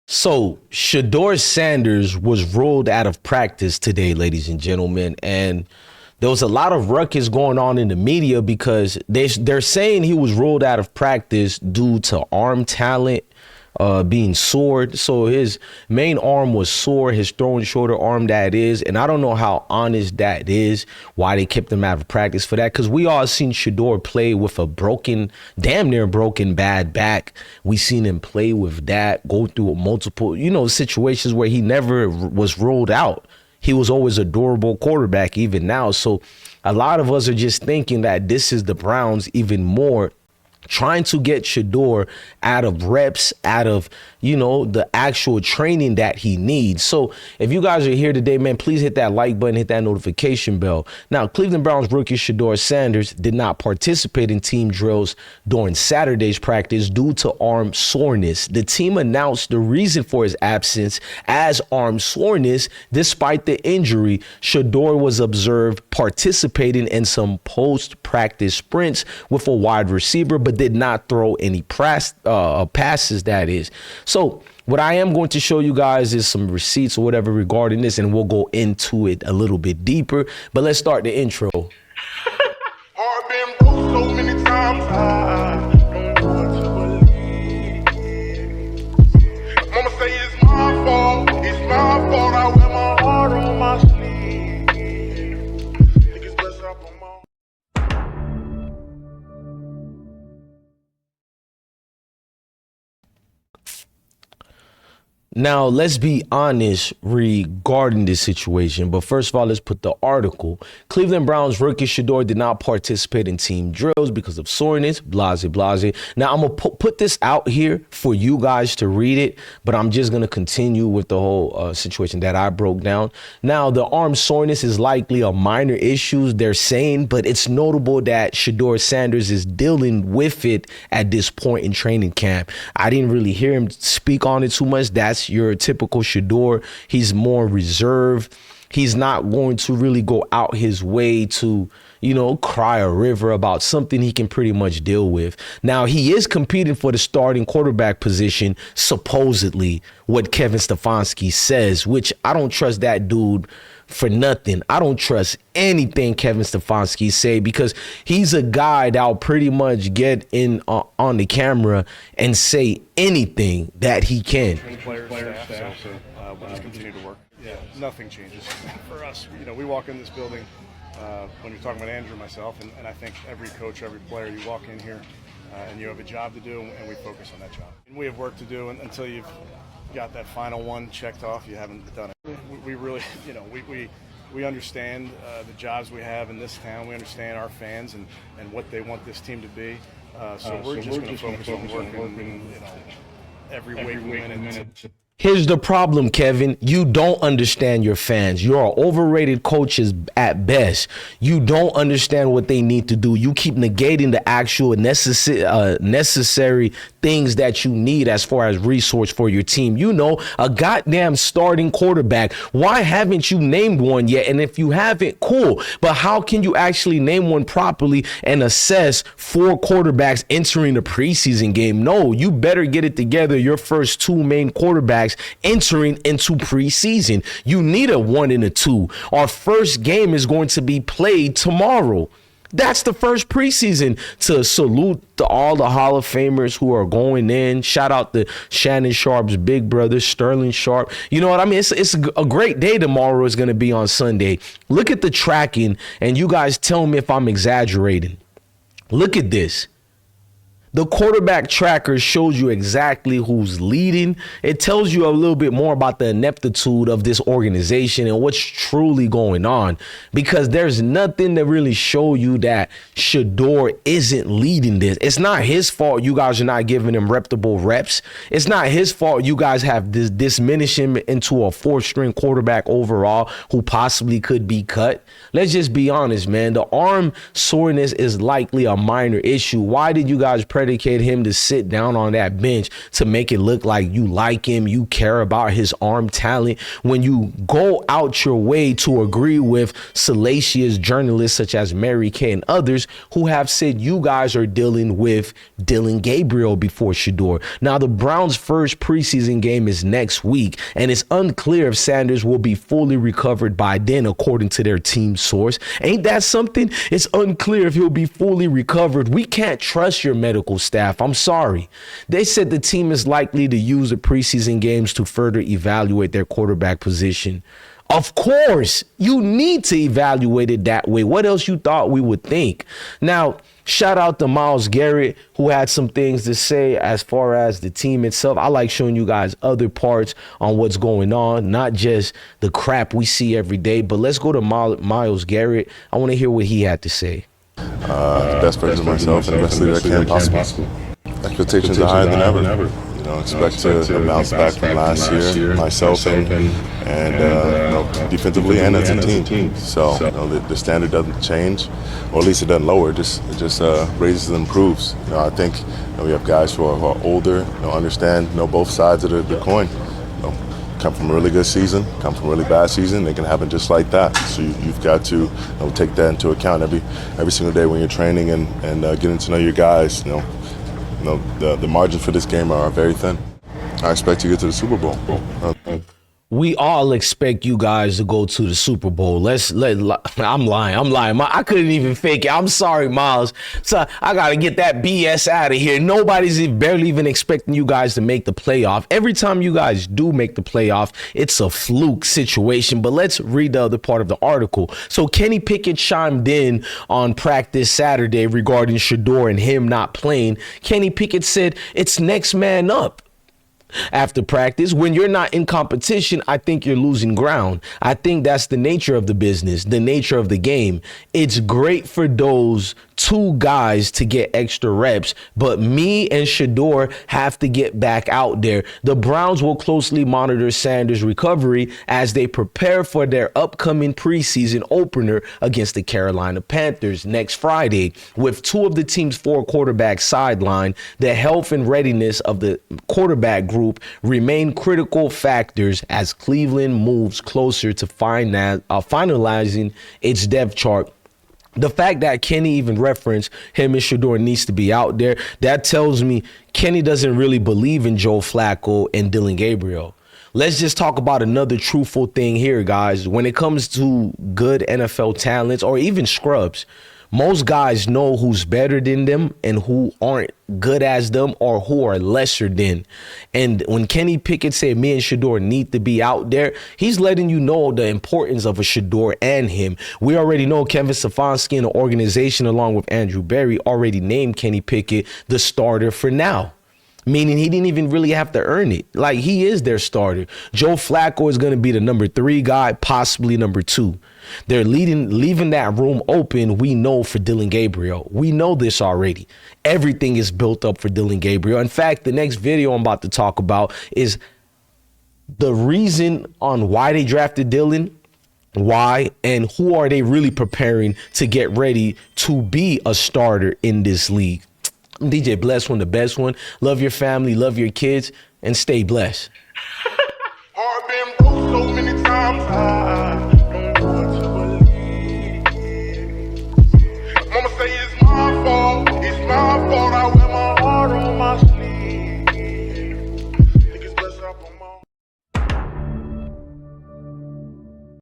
So Shedeur Sanders was ruled out of practice today, ladies and gentlemen, and there was a lot of ruckus going on in the media because they're saying he was ruled out of practice due to arm talent being sore. So his main arm was sore, his throwing shoulder arm, that is. And I don't know how honest that is, why they kept him out of practice for that. Because we all seen Shedeur play with a broken, damn near broken bad back. We seen him play with that, go through multiple, situations where he never was ruled out. He was always a durable quarterback even now. So a lot of us are just thinking that this is the Browns even more trying to get Shedeur out of reps, out of, the actual training that he needs. So if you guys are here today, man, please hit that like button, hit that notification bell. Now, Cleveland Browns rookie Shedeur Sanders did not participate in team drills during Saturday's practice due to arm soreness. The team announced the reason for his absence as arm soreness. Despite the injury, Shedeur was observed participating in some post-practice sprints with a wide receiver, but did not throw any passes, that is. So what I am going to show you guys is some receipts or whatever regarding this, and we'll go into it a little bit deeper. But let's start the intro. I've been broke so many times, I don't know what to believe. Mama say it's my fault, I wear my heart on my sleeve. Niggas bless up on my... Now, let's be honest regarding this situation. But first of all, let's put the article. Cleveland Browns rookie Shedeur did not participate in team drills because of soreness, blase, blase. Now, I'm going to put this out here for you guys to read it, but I'm just going to continue with the whole situation that I broke down. Now, the arm soreness is likely a minor issue, they're saying, but it's notable that Shedeur Sanders is dealing with it at this point in training camp. I didn't really hear him speak on it too much. That's your typical Shedeur. He's more reserved. He's not going to really go out his way to, cry a river about something he can pretty much deal with. Now, he is competing for the starting quarterback position, supposedly, what Kevin Stefanski says, which I don't trust that dude for nothing. I don't trust anything Kevin Stefanski say, because he's a guy that'll pretty much get in on the camera and say anything that he can. Player staff, so we'll just continue to work. Yeah, nothing changes for us. We walk in this building when you're talking about Andrew and myself, and I think every coach, every player, you walk in here and you have a job to do, and we focus on that job. And we have work to do until you've got that final one checked off. You haven't done it. We really, we understand the jobs we have in this town. We understand our fans and what they want this team to be. So we're just going to focus on working, every waking minute. Here's the problem, Kevin. You don't understand your fans. You're overrated coaches at best. You don't understand what they need to do. You keep negating the actual necessary things that you need as far as resource for your team. A goddamn starting quarterback. Why haven't you named one yet? And if you haven't, cool. But how can you actually name one properly and assess 4 quarterbacks entering the preseason game? No, you better get it together. Your first 2 main quarterbacks entering into preseason. You need a 1 and a 2. Our first game is going to be played tomorrow. That's the first preseason. To salute all the Hall of Famers who are going in. Shout out to Shannon Sharp's big brother, Sterling Sharp. You know what I mean? It's a great day tomorrow. Is going to be on Sunday. Look at the tracking, and you guys tell me if I'm exaggerating. Look at this. The quarterback tracker shows you exactly who's leading. It tells you a little bit more about the ineptitude of this organization and what's truly going on, because there's nothing to really show you that Shedeur isn't leading this. It's not his fault you guys are not giving him reputable reps. It's not his fault you guys have diminished him into a 4th-string quarterback overall who possibly could be cut. Let's just be honest, man. The arm soreness is likely a minor issue. Why did you guys predicate him to sit down on that bench to make it look like you like him, you care about his arm talent, when you go out your way to agree with salacious journalists such as Mary Kay and others who have said you guys are dealing with Dillon Gabriel before Shedeur. Now, the Browns' first preseason game is next week, and it's unclear if Sanders will be fully recovered by then, according to their team source. Ain't that something? It's unclear if he'll be fully recovered. We can't trust your medical staff. I'm sorry. They said the team is likely to use the preseason games to further evaluate their quarterback position. Of course, you need to evaluate it that way. What else you thought we would think? Now, shout out to Myles Garrett, who had some things to say as far as the team itself. I like showing you guys other parts on what's going on, not just the crap we see every day. But let's go to Myles Garrett. I want to hear what he had to say. The best version of myself and the best leader I can possible. Expectations are higher than ever. Expect to bounce back from last year, myself and defensively and as a team. So the standard doesn't change, or at least it doesn't lower. It just raises and improves. I think we have guys who are older, understand both sides of the coin. Come from a really good season, come from a really bad season. It can happen just like that. So you've got to take that into account every single day when you're training and getting to know your guys. The margins for this game are very thin. I expect to get to the Super Bowl. We all expect you guys to go to the Super Bowl. I'm lying. I couldn't even fake it. I'm sorry, Myles. So I got to get that BS out of here. Nobody's barely even expecting you guys to make the playoff. Every time you guys do make the playoff, it's a fluke situation. But let's read the other part of the article. So Kenny Pickett chimed in on practice Saturday regarding Shedeur and him not playing. Kenny Pickett said, "It's next man up." After practice, when you're not in competition, I think you're losing ground. I think that's the nature of the business, the nature of the game. It's great for those two guys to get extra reps, but me and Shedeur have to get back out there. The Browns will closely monitor Sanders' recovery as they prepare for their upcoming preseason opener against the Carolina Panthers next Friday. With two of the team's four quarterbacks sidelined, the health and readiness of the quarterback group remain critical factors as Cleveland moves closer to finalizing its depth chart. The fact that Kenny even referenced him and Shedeur needs to be out there, that tells me Kenny doesn't really believe in Joe Flacco and Dillon Gabriel. Let's just talk about another truthful thing here, guys. When it comes to good NFL talents or even scrubs, most guys know who's better than them and who aren't good as them or who are lesser than. And when Kenny Pickett said me and Shedeur need to be out there, he's letting you know the importance of a Shedeur and him. We already know Kevin Stefanski and the organization, along with Andrew Berry, already named Kenny Pickett the starter for now. Meaning he didn't even really have to earn it. Like, he is their starter. Joe Flacco is going to be the number 3 guy, possibly number 2. They're leaving that room open, we know, for Dillon Gabriel. We know this already. Everything is built up for Dillon Gabriel. In fact, the next video I'm about to talk about is the reason on why they drafted Dillon, why, and who are they really preparing to get ready to be a starter in this league. I'm DJ Bless One, the best one. Love your family, love your kids, and stay blessed. I've been broke so many times.